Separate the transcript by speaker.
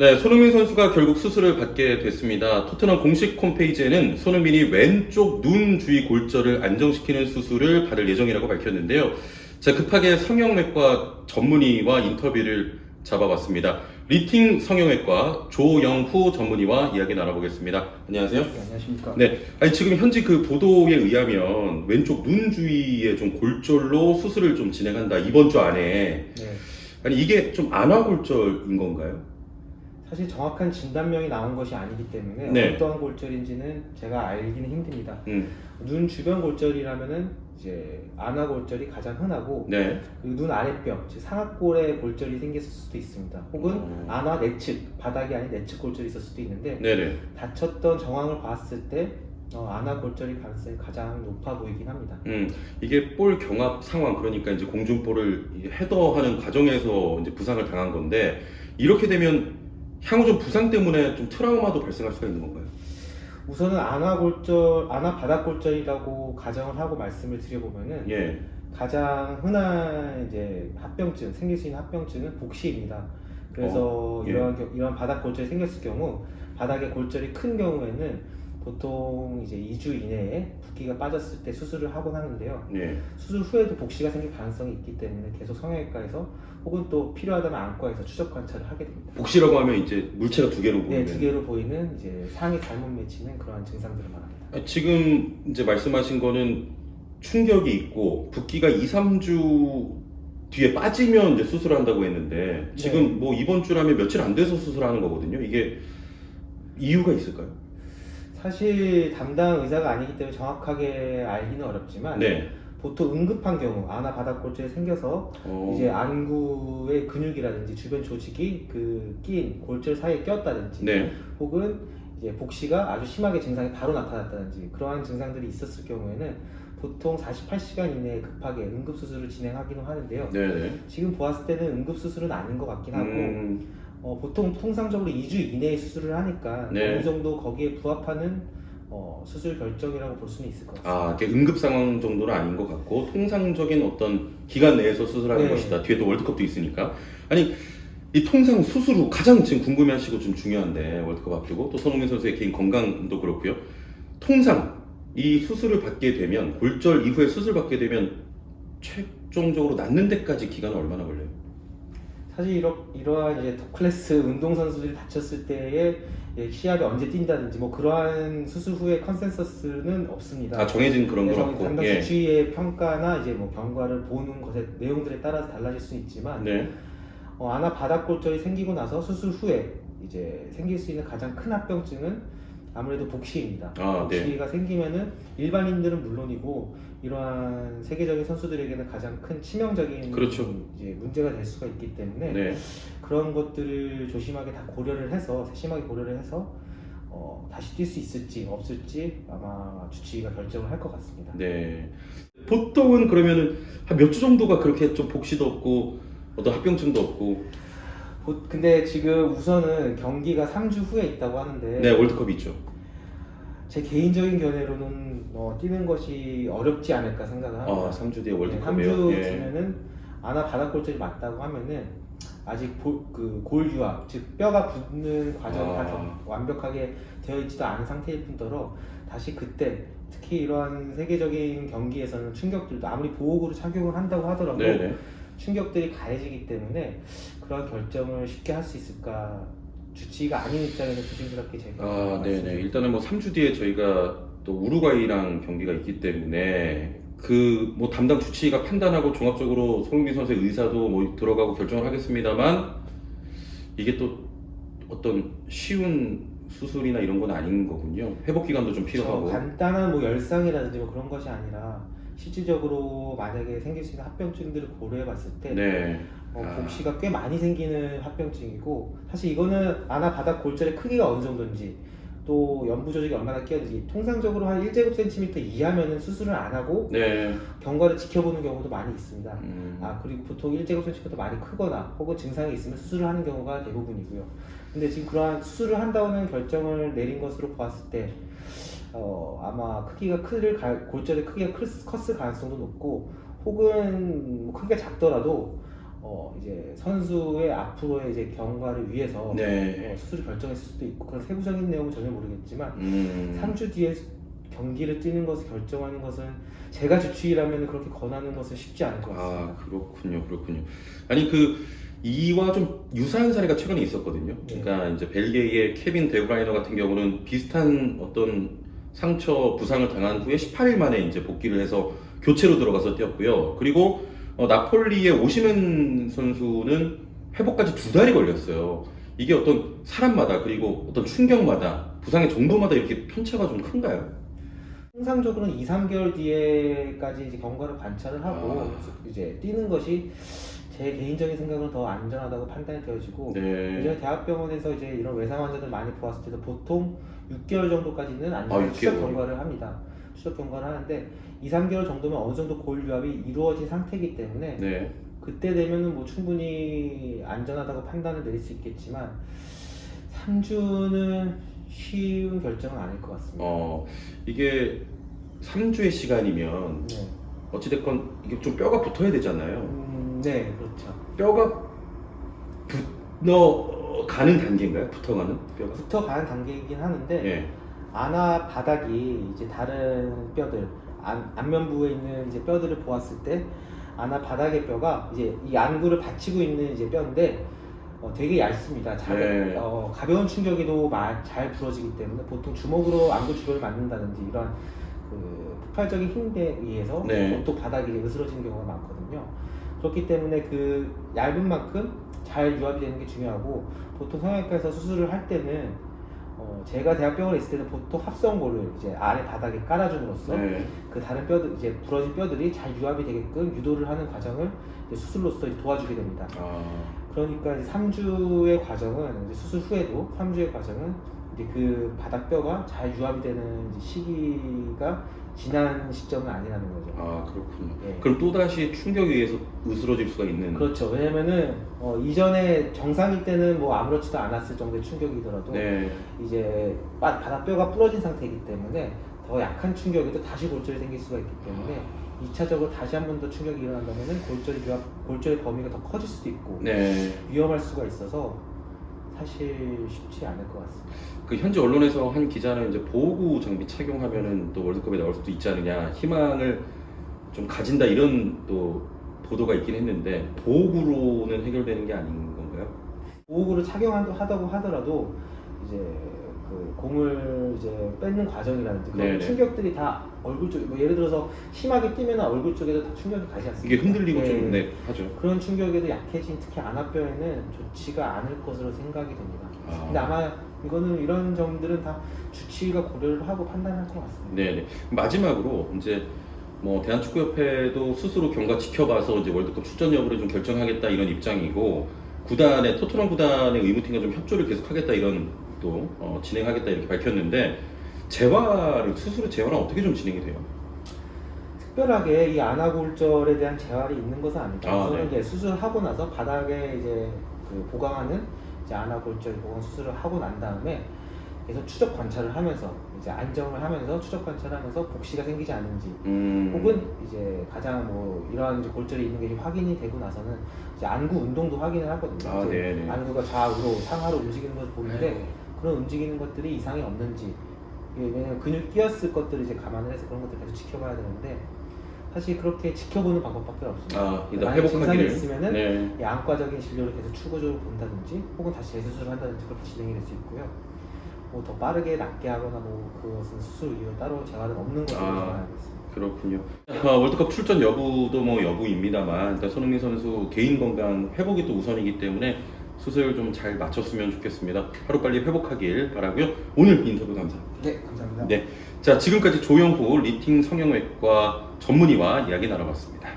Speaker 1: 네, 손흥민 선수가 결국 수술을 받게 됐습니다. 토트넘 공식 홈페이지에는 손흥민이 왼쪽 눈 주위 골절을 안정시키는 수술을 받을 예정이라고 밝혔는데요. 자, 급하게 성형외과 전문의와 인터뷰를 잡아봤습니다. 리팅 성형외과 조영후 전문의와 이야기 나눠보겠습니다. 안녕하세요.
Speaker 2: 네, 안녕하십니까.
Speaker 1: 네, 아니 지금 현지 그 보도에 의하면 왼쪽 눈 주위에 좀 골절로 수술을 좀 진행한다. 이번 주 안에.
Speaker 2: 네,
Speaker 1: 아니 이게 좀 안화골절인 건가요?
Speaker 2: 사실 정확한 진단명이 나온 것이 아니기 때문에
Speaker 1: 네.
Speaker 2: 어떠한 골절인지는 제가 알기는 힘듭니다.
Speaker 1: 음,
Speaker 2: 눈 주변 골절이라면은 이제 안화 골절이 가장 흔하고
Speaker 1: 네.
Speaker 2: 그리고 눈 아랫뼈, 즉 상악골에 골절이 생겼을 수도 있습니다. 혹은 안화 내측, 바닥이 아닌 내측 골절이 있을 수도 있는데
Speaker 1: 네네.
Speaker 2: 다쳤던 정황을 봤을 때 안화 골절이 가능성이 가장 높아 보이긴 합니다.
Speaker 1: 이게 볼 경합 상황, 그러니까 이제 공중볼을 헤더하는 과정에서 이제 부상을 당한 건데, 이렇게 되면 향후 좀 부상 때문에 좀 트라우마도 발생할 수가 있는 건가요?
Speaker 2: 우선은 안화 골절, 안화 바닥 골절이라고 가정을 하고 말씀을 드려보면은
Speaker 1: 예.
Speaker 2: 가장 흔한 이제 합병증, 생길 수 있는 합병증은 복시입니다. 그래서
Speaker 1: 예.
Speaker 2: 이러한 바닥 골절이 생겼을 경우, 바닥에 골절이 큰 경우에는 보통 이제 2주 이내에 붓기가 빠졌을 때 수술을 하곤 하는데요.
Speaker 1: 예.
Speaker 2: 수술 후에도 복시가 생길 가능성이 있기 때문에 계속 성형외과에서 혹은 또 필요하다면 안과에서 추적 관찰을 하게 됩니다.
Speaker 1: 복시라고 하면 이제 물체가 두 개로
Speaker 2: 네,
Speaker 1: 보이는.
Speaker 2: 두 개로 보이는 이제 상이 잘못 맺히는 그러한 증상들을 말합니다.
Speaker 1: 지금 이제 말씀하신 거는 충격이 있고 붓기가 2, 3주 뒤에 빠지면 이제 수술을 한다고 했는데, 지금
Speaker 2: 네.
Speaker 1: 뭐 이번 주라면 며칠 안 돼서 수술하는 거거든요. 이게 이유가 있을까요?
Speaker 2: 사실 담당 의사가 아니기 때문에 정확하게 알기는 어렵지만
Speaker 1: 네.
Speaker 2: 보통 응급한 경우 안화 바닥 골절이 생겨서 이제 안구의 근육이라든지 주변 조직이 그 끼인 골절 사이에 꼈다든지
Speaker 1: 네.
Speaker 2: 혹은 이제 복시가 아주 심하게 증상이 바로 나타났다든지 그러한 증상들이 있었을 경우에는 보통 48시간 이내에 급하게 응급수술을 진행하기는 하는데요.
Speaker 1: 네네.
Speaker 2: 지금 보았을 때는 응급수술은 아닌 것 같긴 하고 보통 통상적으로 2주 이내에 수술을 하니까
Speaker 1: 네.
Speaker 2: 어느 정도 거기에 부합하는 수술 결정이라고 볼 수는 있을 것 같습니다.
Speaker 1: 이게 응급 상황 정도는 아닌 것 같고 통상적인 어떤 기간 내에서 수술하는
Speaker 2: 네.
Speaker 1: 것이다. 뒤에 또 월드컵도 있으니까. 아니 이 통상 수술 후 가장 지금 궁금해하시고 좀 중요한데, 월드컵 앞두고 또 손흥민 선수의 개인 건강도 그렇고요. 통상 이 수술을 받게 되면, 골절 이후에 수술 받게 되면 최종적으로 낫는 데까지 기간은 얼마나 걸려요?
Speaker 2: 사실 이러한 이제 톱클래스 운동선수들이 다쳤을 때에 시합에 언제 뛴다든지 뭐 그러한 수술 후에 컨센서스는 없습니다.
Speaker 1: 정해진 그런 건 없고.
Speaker 2: 담당
Speaker 1: 예.
Speaker 2: 주치의의 평가나 이제 뭐 경과를 보는 것의 내용들에 따라서 달라질 수는 있지만
Speaker 1: 네.
Speaker 2: 안화 바닥 골절이 생기고 나서 수술 후에 이제 생길 수 있는 가장 큰 합병증은 아무래도 복시입니다.
Speaker 1: 네.
Speaker 2: 복시가 생기면은 일반인들은 물론이고 이러한 세계적인 선수들에게는 가장 큰 치명적인
Speaker 1: 그렇죠.
Speaker 2: 이제 문제가 될 수가 있기 때문에
Speaker 1: 네.
Speaker 2: 그런 것들을 조심하게 다 고려를 해서 세심하게 고려를 해서 다시 뛸 수 있을지 없을지 아마 주치의가 결정을 할 것 같습니다.
Speaker 1: 네. 보통은 그러면은 한 몇 주 정도가 그렇게 좀 복시도 없고 어떤 합병증도 없고.
Speaker 2: 근데 지금 우선은 경기가 3주 후에 있다고 하는데
Speaker 1: 네, 월드컵이 있죠.
Speaker 2: 제 개인적인 견해로는 뛰는 것이 어렵지 않을까 생각을 합니다.
Speaker 1: 3주 뒤에 월드컵이요.
Speaker 2: 3주
Speaker 1: 예.
Speaker 2: 뒤면은 안화 바닥 골절이 맞다고 하면은 아직 골 유합, 즉 뼈가 붙는 과정이 다 완벽하게 되어 있지도 않은 상태일 뿐더러 다시 그때 특히 이러한 세계적인 경기에서는 충격들도 아무리 보호구를 착용을 한다고 하더라도
Speaker 1: 네네.
Speaker 2: 충격들이 가해지기 때문에 그런 결정을 쉽게 할 수 있을까, 주치의가 아닌 입장에서 조심스럽게 제가
Speaker 1: 네네. 일단은 뭐 3주 뒤에 저희가 또 우루과이랑 경기가 있기 때문에 그 뭐 담당 주치의가 판단하고 종합적으로 손흥민 선수의 의사도 뭐 들어가고 결정을 하겠습니다만, 이게 또 어떤 쉬운 수술이나 이런 건 아닌 거군요. 회복 기간도 좀 필요하고.
Speaker 2: 간단한 뭐 열상이라든지 뭐 그런 것이 아니라 실질적으로 만약에 생길 수 있는 합병증들을 고려해 봤을 때
Speaker 1: 네.
Speaker 2: 복시가 꽤 많이 생기는 합병증이고, 사실 이거는 안화 바닥 골절의 크기가 어느 정도인지 또 연부 조직이 얼마나 끼어든지 통상적으로 한 1제곱센티미터 이하면은 수술을 안 하고
Speaker 1: 네.
Speaker 2: 경과를 지켜보는 경우도 많이 있습니다. 그리고 보통 1제곱센티미터 많이 크거나 혹은 증상이 있으면 수술을 하는 경우가 대부분이고요. 근데 지금 그러한 수술을 한다는 결정을 내린 것으로 보았을 때 아마 골절의 크기가 컸을 가능성도 높고, 혹은 뭐 크기가 작더라도 이제 선수의 앞으로의 이제 경과를 위해서
Speaker 1: 네.
Speaker 2: 수술을 결정했을 수도 있고 그런 세부적인 내용은 전혀 모르겠지만 3주 뒤에 경기를 뛰는 것을 결정하는 것은 제가 주치의라면 그렇게 권하는 것은 쉽지 않을 것 같습니다.
Speaker 1: 아, 그렇군요. 아니 이와 좀 유사한 사례가 최근에 있었거든요.
Speaker 2: 네.
Speaker 1: 그러니까 이제 벨기에의 케빈 데브라이너 같은 경우는 비슷한 어떤 상처 부상을 당한 후에 18일 만에 이제 복귀를 해서 교체로 들어가서 뛰었고요. 그리고 나폴리의 오시멘 선수는 회복까지 2달이 걸렸어요. 이게 어떤 사람마다 그리고 어떤 충격마다 부상의 정도마다 이렇게 편차가 좀 큰가요?
Speaker 2: 통상적으로는 2, 3개월 뒤에까지 이제 경과를 관찰을 하고 이제 뛰는 것이 제 개인적인 생각은 더 안전하다고 판단이 되어지고
Speaker 1: 네.
Speaker 2: 예전에 대학병원에서 이제 이런 외상 환자들 많이 보았을 때도 보통 6개월 정도까지는 안전한
Speaker 1: 6개월.
Speaker 2: 추적 경과를 합니다. 추적 경과를 하는데 2, 3개월 정도면 어느 정도 골 유압이 이루어진 상태이기 때문에
Speaker 1: 네.
Speaker 2: 그때 되면은 뭐 충분히 안전하다고 판단을 내릴 수 있겠지만 3주는 쉬운 결정은 아닐 것 같습니다.
Speaker 1: 이게 3주의 시간이면
Speaker 2: 네.
Speaker 1: 어찌됐건 이게 좀 뼈가 붙어야 되잖아요.
Speaker 2: 네, 그렇죠.
Speaker 1: 뼈가 붙어가는 단계인가요? 붙어가는 뼈가?
Speaker 2: 붙어가는 단계이긴 하는데
Speaker 1: 예.
Speaker 2: 안아 바닥이 이제 다른 뼈들 안면부에 있는 이제 뼈들을 보았을 때 안아 바닥의 뼈가 이제 이 안구를 받치고 있는 이제 뼈인데 되게 얇습니다.
Speaker 1: 네.
Speaker 2: 가벼운 충격에도 잘 부러지기 때문에 보통 주먹으로 안구 주변을 맞는다든지 이런 그 폭발적인 힘에 의해서
Speaker 1: 네.
Speaker 2: 보통 바닥이 으스러지는 경우가 많거든요. 그렇기 때문에 그 얇은 만큼 잘 유압이 되는 게 중요하고 보통 성형외과에서 수술을 할 때는 제가 대학병원에 있을 때는 보통 합성골을 이제 아래 바닥에 깔아줌으로써
Speaker 1: 네.
Speaker 2: 그 다른 뼈들 이제 부러진 뼈들이 잘 유압이 되게끔 유도를 하는 과정을 이제 수술로서 이제 도와주게 됩니다. 그러니까 이제 3주의 과정은 이제 수술 후에도 3주의 과정은 이제 그 바닥 뼈가 잘 유압이 되는 이제 시기가 지난 시점은 아니라는 거죠.
Speaker 1: 그렇군요.
Speaker 2: 예.
Speaker 1: 그럼 또다시 충격에 의해서 으스러질 수가 있는.
Speaker 2: 그렇죠. 왜냐면은 이전에 정상일 때는 뭐 아무렇지도 않았을 정도의 충격이더라도
Speaker 1: 네.
Speaker 2: 이제 바닥 뼈가 부러진 상태이기 때문에 더 약한 충격에도 다시 골절이 생길 수가 있기 때문에 2차적으로 다시 한 번 더 충격이 일어난다면은 골절의 범위가 더 커질 수도 있고
Speaker 1: 네.
Speaker 2: 위험할 수가 있어서 사실 쉽지 않을 것 같습니다.
Speaker 1: 그 현지 언론에서 한 기자는 이제 보호구 장비 착용하면은 또 월드컵에 나올 수도 있지 않느냐, 희망을 좀 가진다 이런 또 보도가 있긴 했는데 보호구로는 해결되는 게 아닌 건가요?
Speaker 2: 보호구를 착용하다고 하더라도 이제 그 공을 이제 뺏는 과정이라든지 그런
Speaker 1: 네네.
Speaker 2: 충격들이 다 얼굴 쪽, 뭐 예를 들어서 심하게 뛰면 얼굴 쪽에도 다 충격이 가지 않습니까?
Speaker 1: 이게 흔들리고 좀
Speaker 2: 네.
Speaker 1: 하죠.
Speaker 2: 그런 충격에도 약해진 특히 안압뼈에는 좋지가 않을 것으로 생각이 됩니다. 근데 아마 이런 점들은 다 주치의가 고려를 하고 판단할 것 같습니다.
Speaker 1: 네네. 마지막으로 이제 뭐 대한축구협회도 스스로 경과 지켜봐서 이제 월드컵 출전 여부를 좀 결정하겠다 이런 입장이고 토트넘 구단의 의무팀과 좀 협조를 계속하겠다 이런 또 진행하겠다 이렇게 밝혔는데 수술의 재활은 어떻게 좀 진행이 돼요?
Speaker 2: 특별하게 이 안아골절에 대한 재활이 있는 것은 아닙니다. 우선은
Speaker 1: 네.
Speaker 2: 이제 수술하고 나서 바닥에 이제 그 보강하는 이제 안아골절 보강 수술을 하고 난 다음에 계속 추적 관찰을 하면서 이제 안정을 하면서 추적 관찰하면서 복시가 생기지 않은지 혹은 이제 가장 뭐 이러한 이제 골절이 있는 게 확인이 되고 나서는 이제 안구 운동도 확인을 하거든요. 이제 안구가 좌우로 상하로 움직이는 것을 보는데 그런 움직이는 것들이 이상이 없는지 왜냐면 근육 끼었을 것들을 이제 감안을 해서 그런 것들 계속 지켜봐야 되는데 사실 그렇게 지켜보는 방법밖에 없습니다. 만약 증상이 있으면은 이 안과적인 진료를 계속 추가적으로 본다든지 혹은 다시 재수술을 한다든지 그렇게 진행이 될 수 있고요. 뭐 더 빠르게 낫게 하거나 뭐 그것은 수술 이후 따로 재활은 없는 것으로 저는 알고 있습니다.
Speaker 1: 그렇군요. 월드컵 출전 여부도 뭐 여부입니다만 일단 손흥민 선수 개인 건강 회복이 또 우선이기 때문에 수술 좀 잘 마쳤으면 좋겠습니다. 하루빨리 회복하길 바라고요. 오늘 인터뷰 감사합니다.
Speaker 2: 네, 감사합니다.
Speaker 1: 네, 자 지금까지 조영후 리팅 성형외과 전문의와 이야기 나눠봤습니다.